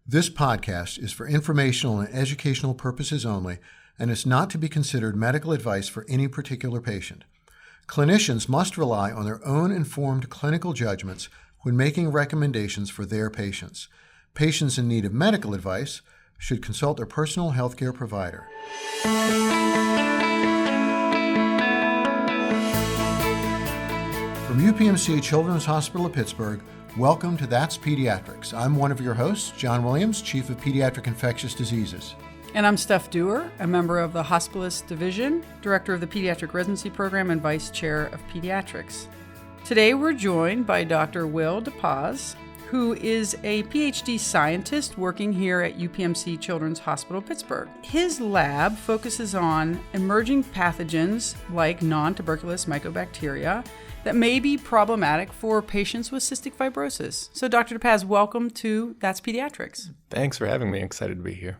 This podcast is for informational and educational purposes only and is not to be considered medical advice for any particular patient. Clinicians must rely on their own informed clinical judgments when making recommendations for their patients. Patients in need of medical advice should consult their personal healthcare provider. From UPMC Children's Hospital of Pittsburgh, welcome to That's Pediatrics. I'm one of your hosts, John Williams, Chief of Pediatric Infectious Diseases. And I'm Steph Dewar, a member of the Hospitalist Division, Director of the Pediatric Residency Program, and Vice Chair of Pediatrics. Today we're joined by Dr. Will DePas, who is a PhD scientist working here at UPMC Children's Hospital Pittsburgh. His lab focuses on emerging pathogens like Nontuberculous Mycobacteria that may be problematic for patients with cystic fibrosis. So Dr. DePas, welcome to That's Pediatrics. Thanks for having me. Excited to be here.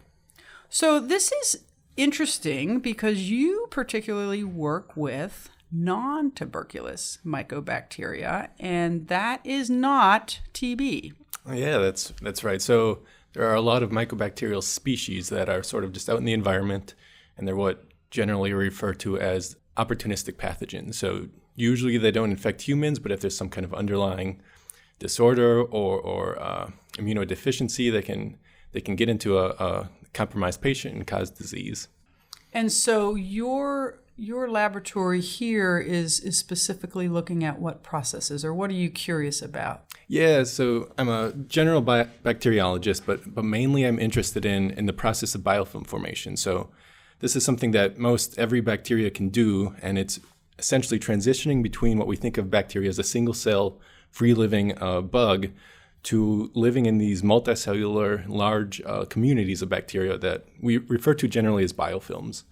So this is interesting because you particularly work with non-tuberculous mycobacteria, and that is not TB. Yeah, that's right. So there are a lot of mycobacterial species that are sort of just out in the environment, and they're what generally referred to as opportunistic pathogens. So usually they don't infect humans, but if there's some kind of underlying disorder or immunodeficiency, they can get into a compromised patient and cause disease. And so your laboratory here is specifically looking at what processes, or what are you curious about? Yeah, so I'm a general bacteriologist, but mainly I'm interested in the process of biofilm formation. So this is something that most every bacteria can do, and it's essentially transitioning between what we think of bacteria as a single-cell, free-living bug to living in these multicellular, large communities of bacteria that we refer to generally as biofilms.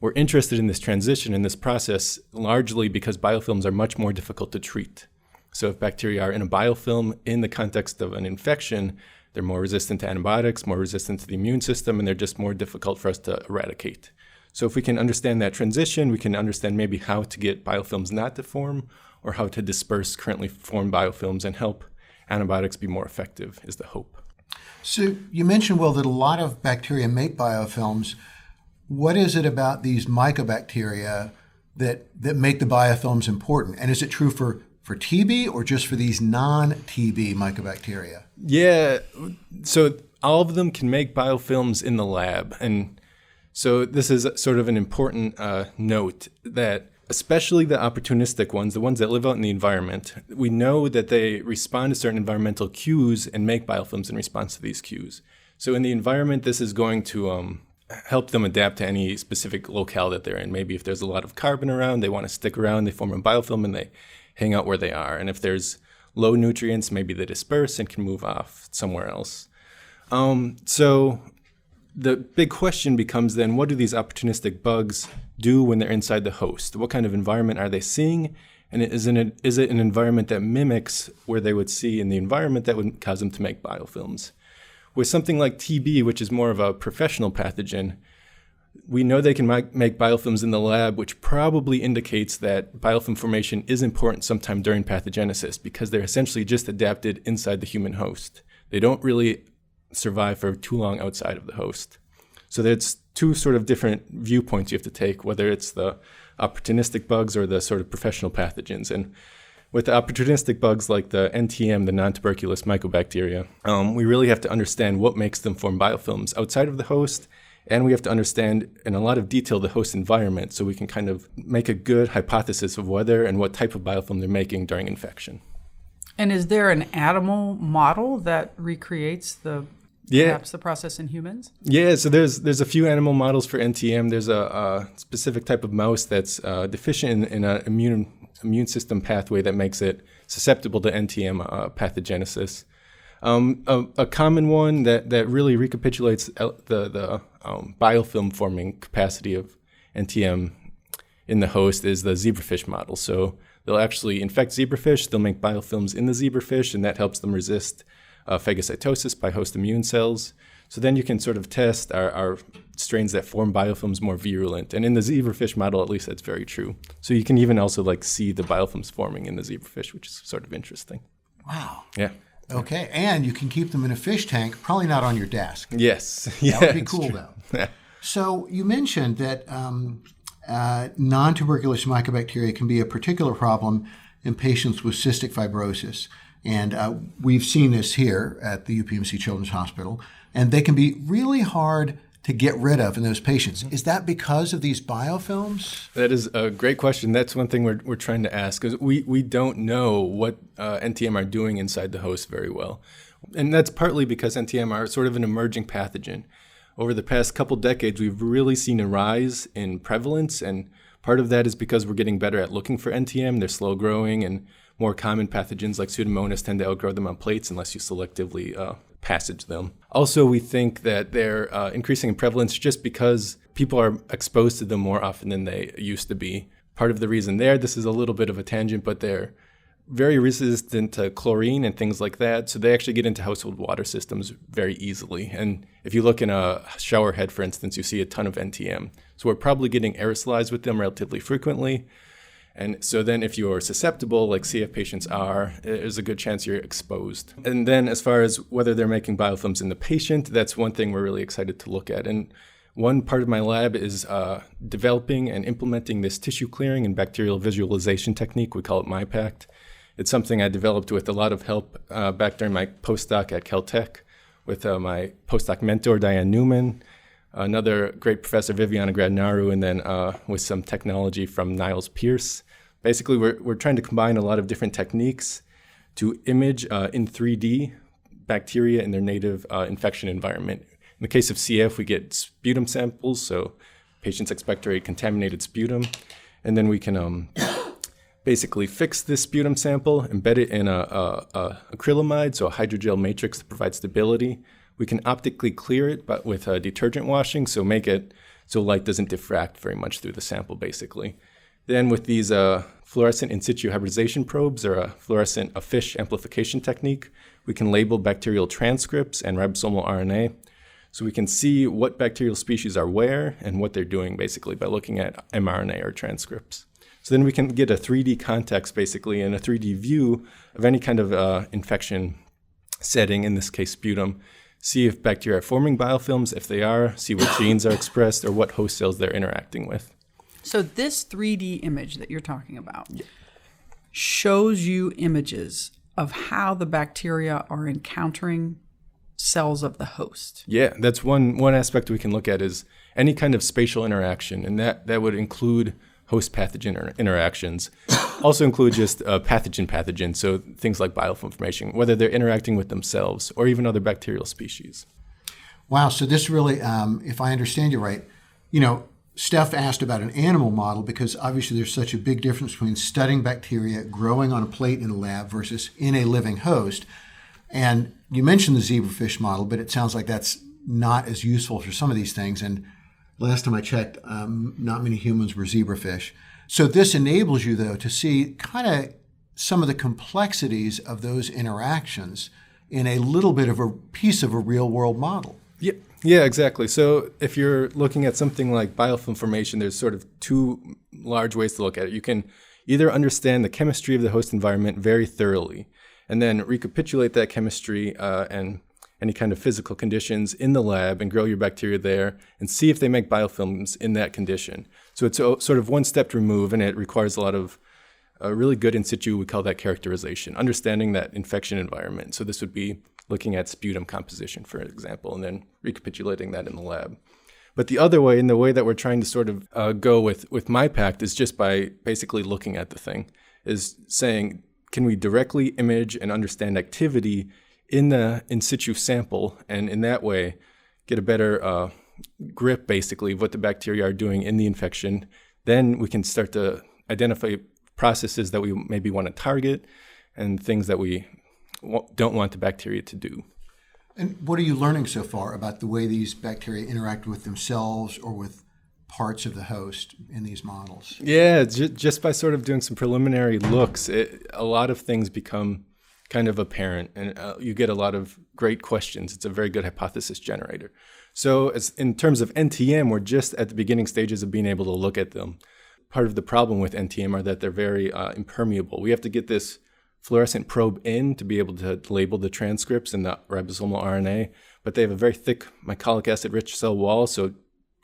We're interested in this transition, in this process, largely because biofilms are much more difficult to treat. So if bacteria are in a biofilm in the context of an infection, they're more resistant to antibiotics, more resistant to the immune system, and they're just more difficult for us to eradicate. So if we can understand that transition, we can understand maybe how to get biofilms not to form or how to disperse currently formed biofilms and help antibiotics be more effective is the hope. So you mentioned, Will, that a lot of bacteria make biofilms. What is it about these mycobacteria that make the biofilms important? And is it true for TB or just for these non-TB mycobacteria? Yeah, so all of them can make biofilms in the lab. And so this is sort of an important note that especially the opportunistic ones, the ones that live out in the environment, we know that they respond to certain environmental cues and make biofilms in response to these cues. So in the environment, this is going to help them adapt to any specific locale that they're in. Maybe if there's a lot of carbon around, they want to stick around, they form a biofilm and they hang out where they are. And if there's low nutrients, maybe they disperse and can move off somewhere else. So the big question becomes then, what do these opportunistic bugs do when they're inside the host? What kind of environment are they seeing? And is it an environment that mimics where they would see in the environment that would cause them to make biofilms? With something like TB, which is more of a professional pathogen, we know they can make biofilms in the lab, which probably indicates that biofilm formation is important sometime during pathogenesis because they're essentially just adapted inside the human host. They don't really survive for too long outside of the host. So there's two sort of different viewpoints you have to take, whether it's the opportunistic bugs or the sort of professional pathogens. And with the opportunistic bugs like the NTM, the Nontuberculous Mycobacteria, we really have to understand what makes them form biofilms outside of the host, and we have to understand in a lot of detail the host environment so we can kind of make a good hypothesis of whether and what type of biofilm they're making during infection. And is there an animal model that recreates perhaps the process in humans? Yeah, so there's a few animal models for NTM. There's a specific type of mouse that's deficient in an immune system pathway that makes it susceptible to NTM pathogenesis. A common one that really recapitulates the biofilm forming capacity of NTM in the host is the zebrafish model. So they'll actually infect zebrafish, they'll make biofilms in the zebrafish, and that helps them resist phagocytosis by host immune cells. So then you can sort of test are strains that form biofilms more virulent. And in the zebrafish model, at least that's very true. So you can even also see the biofilms forming in the zebrafish, which is sort of interesting. Wow. Yeah. Okay, and you can keep them in a fish tank, probably not on your desk. Yes. That would be cool, though. So you mentioned that non-tuberculous mycobacteria can be a particular problem in patients with cystic fibrosis. And we've seen this here at the UPMC Children's Hospital. And they can be really hard to get rid of in those patients. Is that because of these biofilms? That is a great question. That's one thing we're trying to ask, because we don't know what NTM are doing inside the host very well. And that's partly because NTM are sort of an emerging pathogen. Over the past couple decades, we've really seen a rise in prevalence, and part of that is because we're getting better at looking for NTM. They're slow growing, and more common pathogens like Pseudomonas tend to outgrow them on plates unless you selectively passage them. Also, we think that they're increasing in prevalence just because people are exposed to them more often than they used to be. Part of the reason this is a little bit of a tangent, but they're very resistant to chlorine and things like that, so they actually get into household water systems very easily. And if you look in a shower head, for instance, you see a ton of NTM. So we're probably getting aerosolized with them relatively frequently. And so then if you're susceptible, like CF patients are, there's a good chance you're exposed. And then as far as whether they're making biofilms in the patient, that's one thing we're really excited to look at. And one part of my lab is developing and implementing this tissue clearing and bacterial visualization technique. We call it MiPACT. It's something I developed with a lot of help back during my postdoc at Caltech with my postdoc mentor, Diane Newman, another great professor, Viviana Gradnaru, and then with some technology from Niles Pierce. Basically, we're trying to combine a lot of different techniques to image in 3D bacteria in their native infection environment. In the case of CF, we get sputum samples, so patients expectorate contaminated sputum, and then we can basically fix this sputum sample, embed it in a acrylamide, so a hydrogel matrix to provide stability. We can optically clear it, but with detergent washing, so make it so light doesn't diffract very much through the sample, basically. Then with these fluorescent in situ hybridization probes, or a FISH amplification technique, we can label bacterial transcripts and ribosomal RNA. So we can see what bacterial species are where and what they're doing, basically, by looking at mRNA or transcripts. So then we can get a 3D context, basically, and a 3D view of any kind of infection setting, in this case sputum, see if bacteria are forming biofilms. If they are, see what genes are expressed or what host cells they're interacting with. So this 3D image that you're talking about shows you images of how the bacteria are encountering cells of the host. Yeah, that's one aspect we can look at is any kind of spatial interaction, and that would include host pathogen interactions. Also include just pathogen, so things like biofilm formation, whether they're interacting with themselves or even other bacterial species. Wow, so this really, if I understand you right, Steph asked about an animal model because obviously there's such a big difference between studying bacteria growing on a plate in a lab versus in a living host. And you mentioned the zebrafish model, but it sounds like that's not as useful for some of these things. And last time I checked, not many humans were zebrafish. So this enables you, though, to see kind of some of the complexities of those interactions in a little bit of a piece of a real-world model. Yeah, exactly. So if you're looking at something like biofilm formation, there's sort of two large ways to look at it. You can either understand the chemistry of the host environment very thoroughly, and then recapitulate that chemistry and any kind of physical conditions in the lab and grow your bacteria there and see if they make biofilms in that condition. So it's sort of one step removed, and it requires a lot of really good in situ, we call that characterization, understanding that infection environment. So this would be looking at sputum composition, for example, and then recapitulating that in the lab. But the other way, and the way that we're trying to sort of go with MiPACT, is just by basically looking at the thing, is saying, can we directly image and understand activity in the in situ sample, and in that way get a better grip, basically, of what the bacteria are doing in the infection? Then we can start to identify processes that we maybe want to target and things that we don't want the bacteria to do. And what are you learning so far about the way these bacteria interact with themselves or with parts of the host in these models? Yeah, just by sort of doing some preliminary looks, a lot of things become kind of apparent, and you get a lot of great questions. It's a very good hypothesis generator. So in terms of NTM, we're just at the beginning stages of being able to look at them. Part of the problem with NTM are that they're very impermeable. We have to get this fluorescent probe in to be able to label the transcripts in the ribosomal RNA, but they have a very thick mycolic acid-rich cell wall, so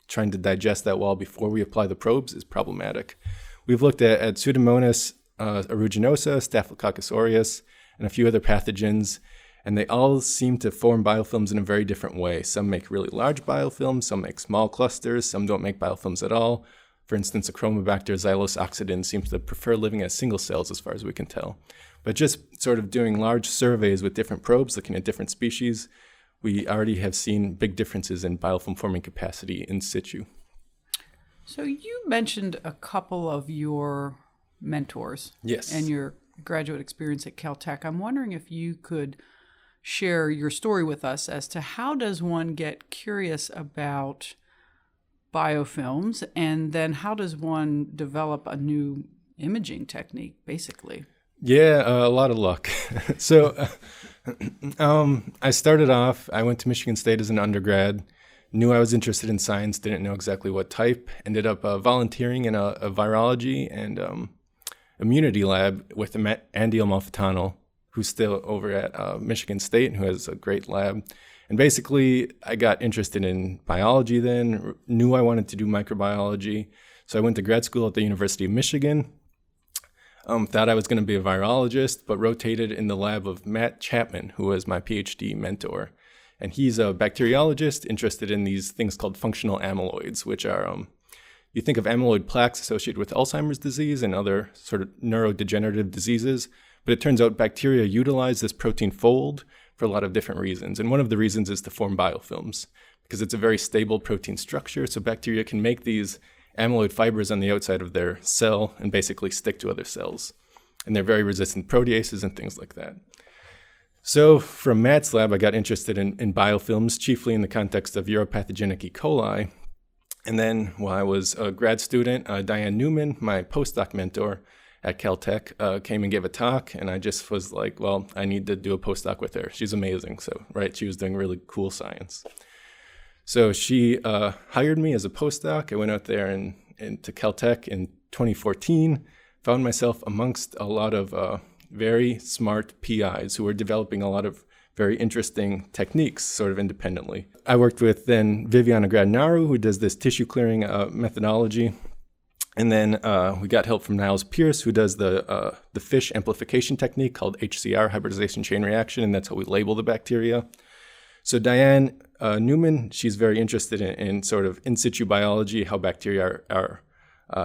trying to digest that wall before we apply the probes is problematic. We've looked at Pseudomonas aeruginosa, Staphylococcus aureus, and a few other pathogens, and they all seem to form biofilms in a very different way. Some make really large biofilms, some make small clusters, some don't make biofilms at all. For instance, Achromobacter xylus oxidans seems to prefer living as single cells as far as we can tell. But just sort of doing large surveys with different probes, looking at different species, we already have seen big differences in biofilm forming capacity in situ. So you mentioned a couple of your mentors. Yes. And your graduate experience at Caltech. I'm wondering if you could share your story with us as to how does one get curious about biofilms, and then how does one develop a new imaging technique, basically? Yeah, a lot of luck. So I started off, I went to Michigan State as an undergrad, knew I was interested in science, didn't know exactly what type, ended up volunteering in a virology and immunity lab with Andy Amalfitano, who's still over at Michigan State and who has a great lab. And basically, I got interested in biology then, knew I wanted to do microbiology. So I went to grad school at the University of Michigan, thought I was going to be a virologist, but rotated in the lab of Matt Chapman, who was my PhD mentor. And he's a bacteriologist interested in these things called functional amyloids, which are, you think of amyloid plaques associated with Alzheimer's disease and other sort of neurodegenerative diseases, but it turns out bacteria utilize this protein fold for a lot of different reasons. And one of the reasons is to form biofilms, because it's a very stable protein structure. So bacteria can make these amyloid fibers on the outside of their cell and basically stick to other cells. And they're very resistant to proteases and things like that. So from Matt's lab, I got interested in biofilms, chiefly in the context of uropathogenic E. coli. And then while I was a grad student, Diane Newman, my postdoc mentor at Caltech, came and gave a talk. And I just was like, well, I need to do a postdoc with her. She's amazing. So, right, she was doing really cool science. So she hired me as a postdoc. I went out there to Caltech in 2014, found myself amongst a lot of very smart PIs who were developing a lot of very interesting techniques sort of independently. I worked with then Viviana Gradnaru, who does this tissue clearing methodology. And then we got help from Niles Pierce, who does the fish amplification technique called HCR, hybridization chain reaction, and that's how we label the bacteria. So Diane Newman, she's very interested in sort of in situ biology, how bacteria are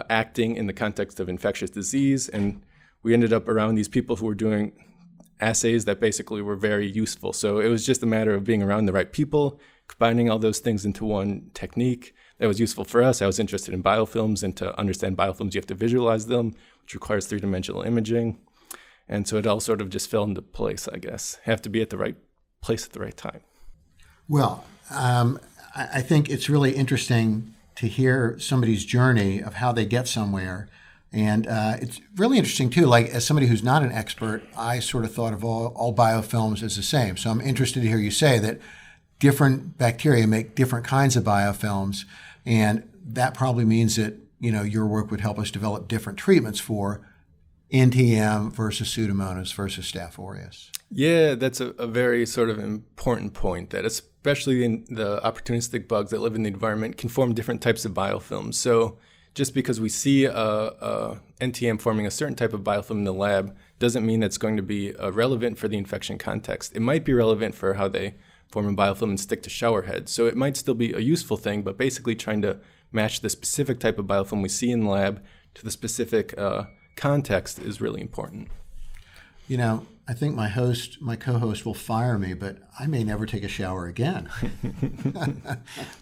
acting in the context of infectious disease. And we ended up around these people who were doing assays that basically were very useful. So it was just a matter of being around the right people, combining all those things into one technique that was useful for us. I was interested in biofilms, and to understand biofilms, you have to visualize them, which requires three-dimensional imaging. And so it all sort of just fell into place, I guess. Have to be at the right place at the right time. Well, I think it's really interesting to hear somebody's journey of how they get somewhere. And it's really interesting, too. Like, as somebody who's not an expert, I sort of thought of all biofilms as the same. So I'm interested to hear you say that different bacteria make different kinds of biofilms. And that probably means that, you know, your work would help us develop different treatments for NTM versus Pseudomonas versus Staph aureus. Yeah, that's a very sort of important point, that especially in the opportunistic bugs that live in the environment can form different types of biofilms. So just because we see a NTM forming a certain type of biofilm in the lab doesn't mean it's going to be relevant for the infection context. It might be relevant for how they form a biofilm and stick to shower heads. So it might still be a useful thing, but basically trying to match the specific type of biofilm we see in the lab to the specific context is really important. You know, I think my co-host will fire me, but I may never take a shower again.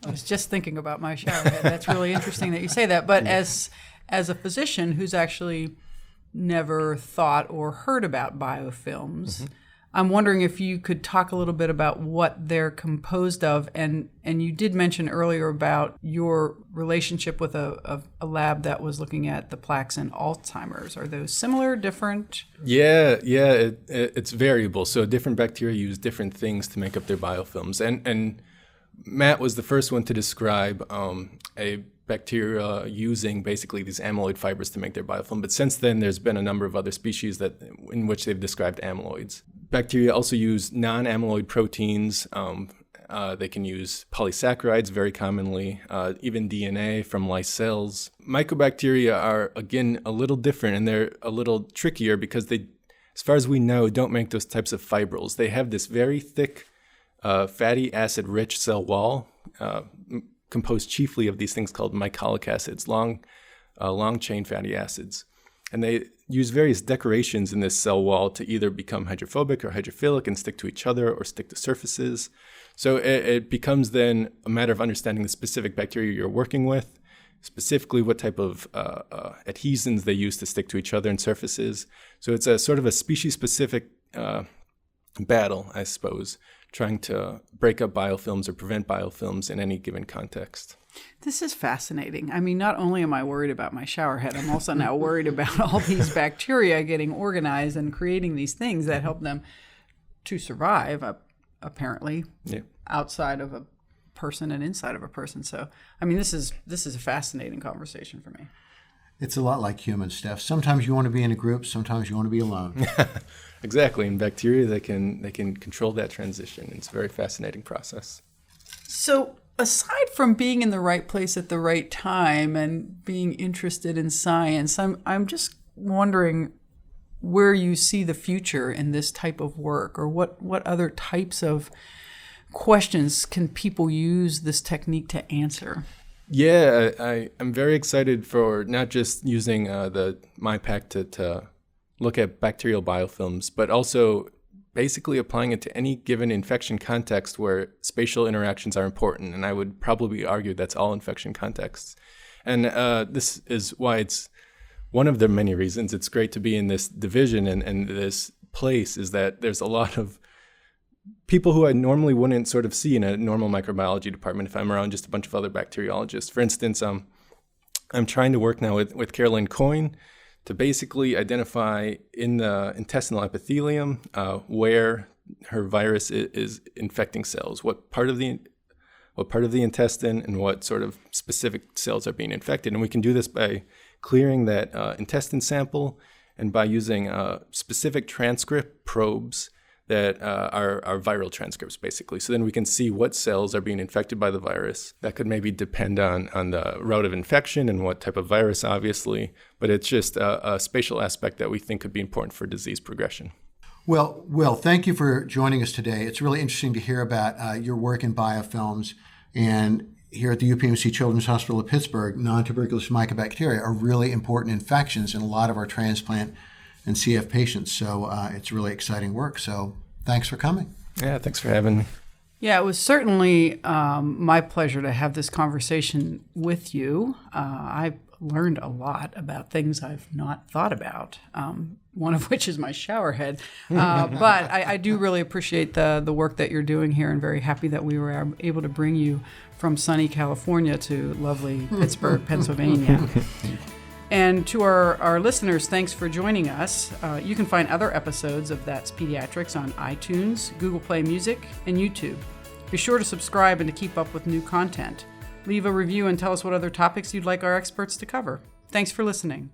I was just thinking about my shower head. That's really interesting that you say that. But as a physician who's actually never thought or heard about biofilms, I'm wondering if you could talk a little bit about what they're composed of. And you did mention earlier about your relationship with a lab that was looking at the plaques in Alzheimer's. Are those similar, different? Yeah, it's variable. So different bacteria use different things to make up their biofilms. And Matt was the first one to describe a bacteria using basically these amyloid fibers to make their biofilm. But since then, there's been a number of other species in which they've described amyloids. Bacteria also use non-amyloid proteins. They can use polysaccharides very commonly, even DNA from lice cells. Mycobacteria are, again, a little different, and they're a little trickier because they, as far as we know, don't make those types of fibrils. They have this very thick, fatty acid-rich cell wall, composed chiefly of these things called mycolic acids, long-chain fatty acids. And they use various decorations in this cell wall to either become hydrophobic or hydrophilic and stick to each other or stick to surfaces. So it becomes then a matter of understanding the specific bacteria you're working with, specifically what type of adhesins they use to stick to each other and surfaces. So it's a sort of a species-specific battle, I suppose, trying to break up biofilms or prevent biofilms in any given context. This is fascinating. I mean, not only am I worried about my shower head, I'm also now worried about all these bacteria getting organized and creating these things that help them to survive, apparently, outside of a person and inside of a person. So, I mean, this is a fascinating conversation for me. It's a lot like humans, Steph. Sometimes you want to be in a group, sometimes you want to be alone. Exactly. In bacteria, they can control that transition. It's a very fascinating process. So, aside from being in the right place at the right time and being interested in science, I'm just wondering where you see the future in this type of work, or what other types of questions can people use this technique to answer? Yeah, I'm very excited for not just using the MiPACT to look at bacterial biofilms, but also basically applying it to any given infection context where spatial interactions are important. And I would probably argue that's all infection contexts. And this is why it's one of the many reasons it's great to be in this division and this place, is that there's a lot of people who I normally wouldn't sort of see in a normal microbiology department if I'm around just a bunch of other bacteriologists. For instance, I'm trying to work now with Caroline Coyne to basically identify in the intestinal epithelium where her virus is infecting cells, what part of the intestine and what sort of specific cells are being infected. And we can do this by clearing that intestine sample and by using specific transcript probes that are viral transcripts, basically. So then we can see what cells are being infected by the virus. That could maybe depend on the route of infection and what type of virus, obviously. But it's just a spatial aspect that we think could be important for disease progression. Well, Will, thank you for joining us today. It's really interesting to hear about your work in biofilms. And here at the UPMC Children's Hospital of Pittsburgh, nontuberculous mycobacteria are really important infections in a lot of our transplant and CF patients. So it's really exciting work. So thanks for coming. Yeah, thanks for having me. Yeah, it was certainly my pleasure to have this conversation with you. I've learned a lot about things I've not thought about, one of which is my shower head. But I do really appreciate the work that you're doing here, and very happy that we were able to bring you from sunny California to lovely Pittsburgh, Pennsylvania. And to our listeners, thanks for joining us. You can find other episodes of That's Pediatrics on iTunes, Google Play Music, and YouTube. Be sure to subscribe and to keep up with new content. Leave a review and tell us what other topics you'd like our experts to cover. Thanks for listening.